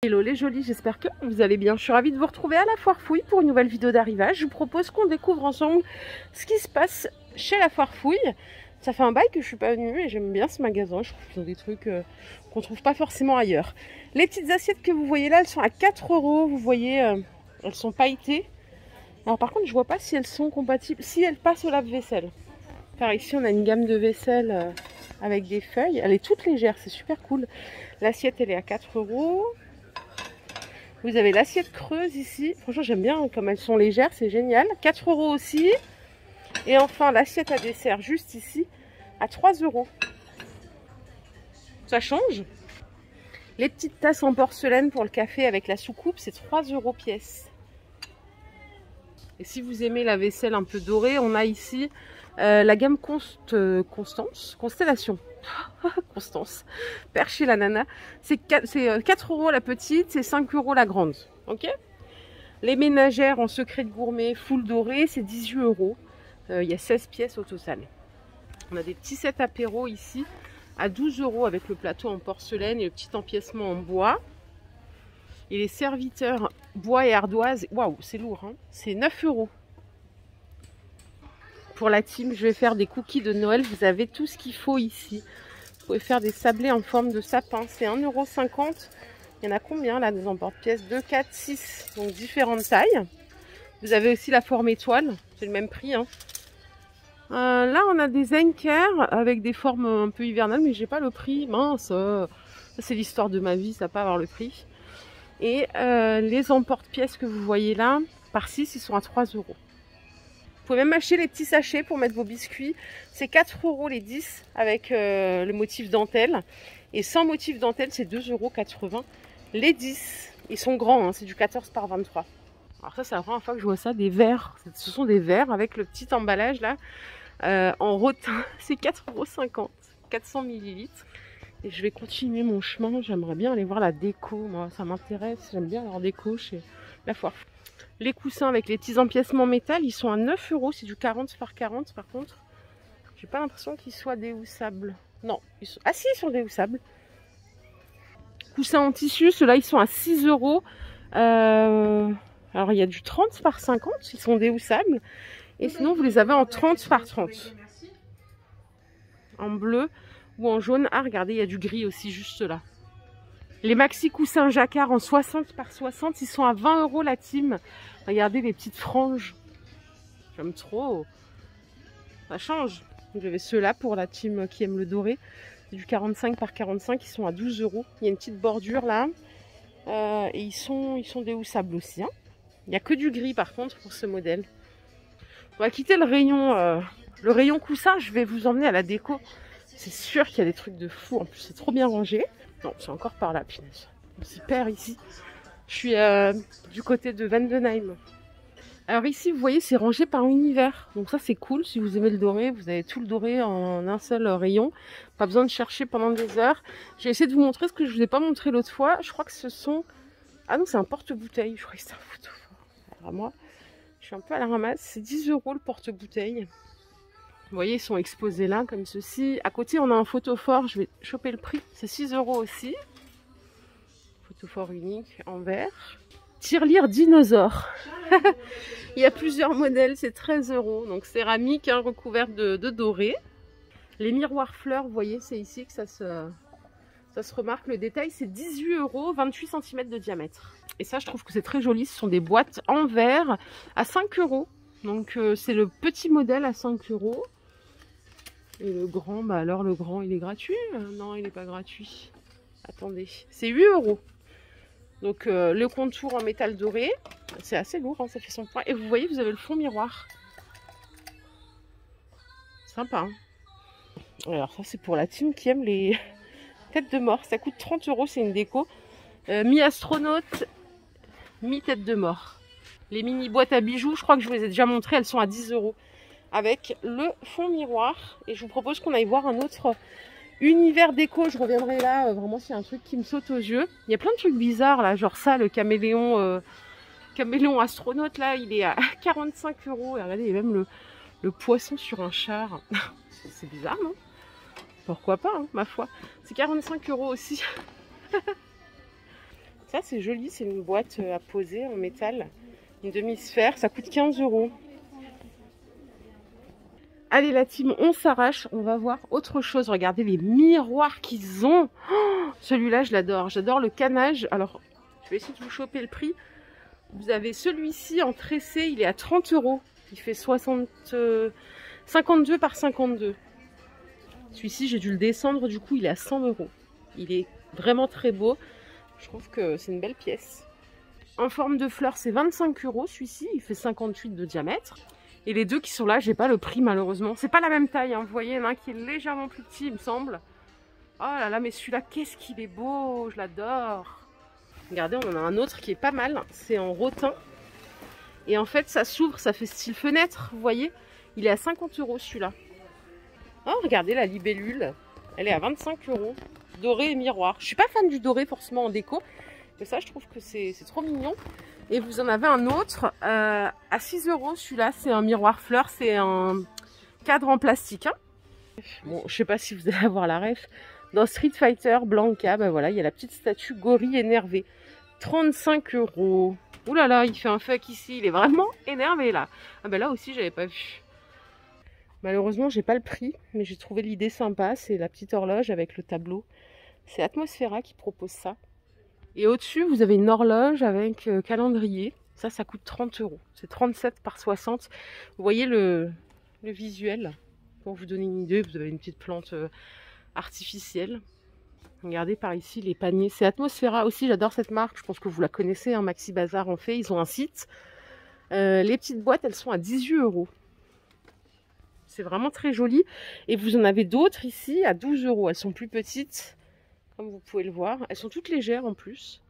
Hello les jolis, j'espère que vous allez bien. Je suis ravie de vous retrouver à la Foire Fouille pour une nouvelle vidéo d'arrivage. Je vous propose qu'on découvre ensemble ce qui se passe chez la Foire Fouille. Ça fait un bail que je suis pas venue et j'aime bien ce magasin. Je trouve qu'ils ont des trucs qu'on trouve pas forcément ailleurs. Les petites assiettes que vous voyez là, elles sont à 4 €. Vous voyez, elles sont pailletées. Alors par contre, je vois pas si elles sont compatibles, si elles passent au lave-vaisselle. Car ici, on a une gamme de vaisselle avec des feuilles. Elle est toute légère, c'est super cool. L'assiette, elle est à 4 €. Vous avez l'assiette creuse ici. Franchement, j'aime bien comme elles sont légères, c'est génial. 4 € aussi. Et enfin, l'assiette à dessert juste ici à 3 €. Ça change. Les petites tasses en porcelaine pour le café avec la soucoupe, c'est 3 € pièce. Et si vous aimez la vaisselle un peu dorée, on a ici la gamme Constellation. Constance, perché la nana, c'est 4 € la petite, c'est 5 € la grande. Ok. Les ménagères en secret de gourmet full doré, c'est 18 €. Il y a 16 pièces au total. On a des petits sets apéro ici à 12 € avec le plateau en porcelaine et le petit empiècement en bois. Et les serviteurs bois et ardoise, waouh, c'est lourd, hein, c'est 9 €. Pour la team, je vais faire des cookies de Noël. Vous avez tout ce qu'il faut ici. Vous pouvez faire des sablés en forme de sapin. C'est 1,50 €. Il y en a combien là des emporte-pièces? 2, 4, 6. Donc différentes tailles. Vous avez aussi la forme étoile. C'est le même prix. Hein. Là, on a des Zenker avec des formes un peu hivernales. Mais j'ai pas le prix. Mince. Ça, c'est l'histoire de ma vie. Ça va pas avoir le prix. Et les emporte-pièces que vous voyez là, par 6, ils sont à 3 €. Vous pouvez même acheter les petits sachets pour mettre vos biscuits. C'est 4 € les 10 avec le motif dentelle. Et sans motif dentelle, c'est 2,80 € les 10. Ils sont grands, hein, c'est du 14 par 23. Alors ça, c'est la première fois que je vois ça, des verres. Ce sont des verres avec le petit emballage là, en rotin. C'est 4,50 €, 400 ml. Et je vais continuer mon chemin. J'aimerais bien aller voir la déco. Moi, ça m'intéresse. J'aime bien leur déco chez la Foire. Les coussins avec les petits empiècements métal, ils sont à 9 €. C'est du 40 par 40 par contre. J'ai pas l'impression qu'ils soient déhoussables. Non, ils sont... Ah si, ils sont déhoussables. Coussins en tissu, ceux-là, ils sont à 6 €. Alors, il y a du 30 par 50, ils sont déhoussables. Et sinon, vous les avez en 30 par 30. En bleu ou en jaune. Ah, regardez, il y a du gris aussi juste là. Les maxi coussins jacquard en 60 par 60, ils sont à 20 € la team. Regardez les petites franges. J'aime trop. Ça change. J'avais ceux-là pour la team qui aime le doré. C'est du 45 par 45, ils sont à 12 €. Il y a une petite bordure là. Et ils sont déhoussables aussi. Hein. Il n'y a que du gris par contre pour ce modèle. On va quitter le rayon coussin. Je vais vous emmener à la déco. C'est sûr qu'il y a des trucs de fou. En plus, c'est trop bien rangé. Non, c'est encore par là, punaise. On s'y perd ici. Je suis du côté de Vendenheim. Alors ici, vous voyez, c'est rangé par univers. Donc ça, c'est cool. Si vous aimez le doré, vous avez tout le doré en un seul rayon. Pas besoin de chercher pendant des heures. J'ai essayé de vous montrer ce que je ne vous ai pas montré l'autre fois. Je crois que ce sont... Ah non, c'est un porte-bouteille. Je crois que c'est un photophore. Alors moi, je suis un peu à la ramasse. C'est 10 € le porte-bouteille. Vous voyez, ils sont exposés là, comme ceci. À côté, on a un photophore. Je vais choper le prix. C'est 6 € aussi. Photophore unique en verre. Tirelire dinosaure. Il y a plusieurs modèles. C'est 13 €. Donc céramique, hein, recouverte de doré. Les miroirs fleurs, vous voyez, c'est ici que ça se remarque. Le détail, c'est 18 €, 28 cm de diamètre. Et ça, je trouve que c'est très joli. Ce sont des boîtes en verre à 5 €. Donc c'est le petit modèle à 5 €. Et le grand, bah alors le grand, il est gratuit? Non, il n'est pas gratuit. Attendez, c'est 8 €. Donc le contour en métal doré, c'est assez lourd, hein, ça fait son poids. Et vous voyez, vous avez le fond miroir. Sympa. Hein. Alors ça, c'est pour la team qui aime les têtes de mort. Ça coûte 30 €, c'est une déco. Mi-astronaute, mi-tête de mort. Les mini boîtes à bijoux, je crois que je vous les ai déjà montrées, elles sont à 10 €. Avec le fond miroir. Et je vous propose qu'on aille voir un autre univers déco. Je reviendrai là, vraiment s'il y a un truc qui me saute aux yeux. Il y a plein de trucs bizarres là, genre ça, le caméléon astronaute là, il est à 45 €. Et regardez, il y a même le poisson sur un char. C'est bizarre, non? Pourquoi pas, hein, ma foi. C'est 45 € aussi. Ça, c'est joli, c'est une boîte à poser en métal. Une demi-sphère, ça coûte 15 €. Allez la team, on s'arrache, on va voir autre chose. Regardez les miroirs qu'ils ont. Oh, celui-là, je l'adore. J'adore le canage. Alors, je vais essayer de vous choper le prix. Vous avez celui-ci en tressé, il est à 30 €. Il fait 52 par 52. Celui-ci, j'ai dû le descendre, du coup, il est à 100 €. Il est vraiment très beau. Je trouve que c'est une belle pièce. En forme de fleur, c'est 25 €. Celui-ci, il fait 58 de diamètre. Et les deux qui sont là, j'ai pas le prix malheureusement. C'est pas la même taille, hein. Vous voyez, il y en a un qui est légèrement plus petit, il me semble. Oh là là, mais celui-là, qu'est-ce qu'il est beau, je l'adore. Regardez, on en a un autre qui est pas mal. C'est en rotin. Et en fait, ça s'ouvre, ça fait style fenêtre, vous voyez. Il est à 50 € celui-là. Oh, regardez la libellule. Elle est à 25 €. Doré et miroir. Je suis pas fan du doré forcément en déco. Mais ça, je trouve que c'est trop mignon. Et vous en avez un autre à 6 €. Celui-là, c'est un miroir fleur. C'est un cadre en plastique. Hein. Bon, je sais pas si vous allez avoir la ref. Dans Street Fighter Blanca, ben voilà, il y a la petite statue gorille énervée. 35 €. Ouh là là, il fait un fuck ici. Il est vraiment énervé là. Ah ben là aussi, j'avais pas vu. Malheureusement, j'ai pas le prix. Mais j'ai trouvé l'idée sympa. C'est la petite horloge avec le tableau. C'est Atmosphera qui propose ça. Et au-dessus, vous avez une horloge avec calendrier. Ça coûte 30 €. C'est 37 par 60. Vous voyez le visuel. Pour vous donner une idée, vous avez une petite plante artificielle. Regardez par ici les paniers. C'est Atmosphera aussi, j'adore cette marque. Je pense que vous la connaissez, hein, Maxi Bazar en fait. Ils ont un site. Les petites boîtes, elles sont à 18 €. C'est vraiment très joli. Et vous en avez d'autres ici à 12 €. Elles sont plus petites. Comme vous pouvez le voir, elles sont toutes légères en plus.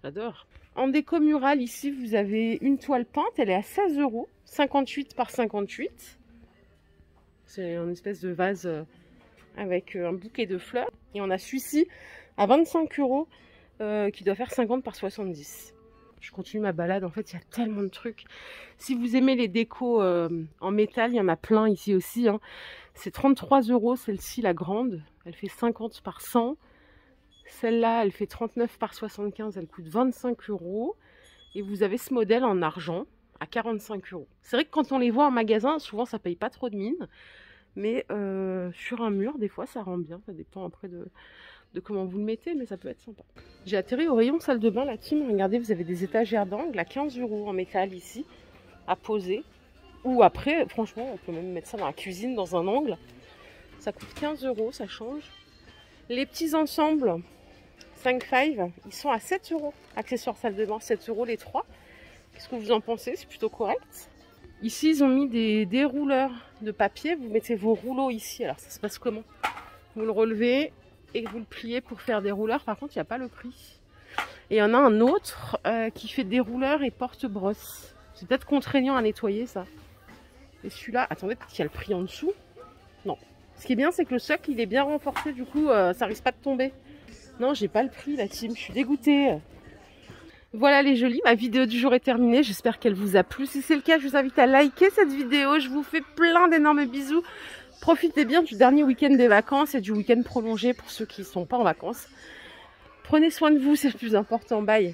J'adore. En déco murale, ici, vous avez une toile peinte. Elle est à 16 €, 58 par 58. C'est une espèce de vase avec un bouquet de fleurs. Et on a celui-ci à 25 € qui doit faire 50 par 70. Je continue ma balade. En fait, il y a tellement de trucs. Si vous aimez les décos en métal, il y en a plein ici aussi. Hein. C'est 33 € celle-ci, la grande. Elle fait 50 par 100. Celle-là, elle fait 39 par 75, elle coûte 25 €. Et vous avez ce modèle en argent à 45 €. C'est vrai que quand on les voit en magasin, souvent ça paye pas trop de mine. Mais sur un mur, des fois ça rend bien. Ça dépend après de comment vous le mettez, mais ça peut être sympa. J'ai atterri au rayon salle de bain, la team. Regardez, vous avez des étagères d'angle à 15 € en métal ici, à poser. Ou après, franchement, on peut même mettre ça dans la cuisine, dans un angle. Ça coûte 15 €, ça change. Les petits ensembles 5-5, ils sont à 7 €. Accessoires salle de bain, 7 € les 3. Qu'est-ce que vous en pensez? C'est plutôt correct. Ici, ils ont mis des dérouleurs de papier. Vous mettez vos rouleaux ici. Alors, ça se passe comment? Vous le relevez et vous le pliez pour faire des rouleurs. Par contre, il n'y a pas le prix. Et il y en a un autre qui fait des rouleurs et porte-brosse. C'est peut-être contraignant à nettoyer, ça. Et celui-là, attendez, peut-être qu'il y a le prix en dessous. Non. Ce qui est bien, c'est que le socle, il est bien renforcé. Du coup, ça risque pas de tomber. Non, j'ai pas le prix, la team. Je suis dégoûtée. Voilà les jolis, ma vidéo du jour est terminée. J'espère qu'elle vous a plu. Si c'est le cas, je vous invite à liker cette vidéo. Je vous fais plein d'énormes bisous. Profitez bien du dernier week-end des vacances et du week-end prolongé pour ceux qui ne sont pas en vacances. Prenez soin de vous, c'est le plus important. Bye.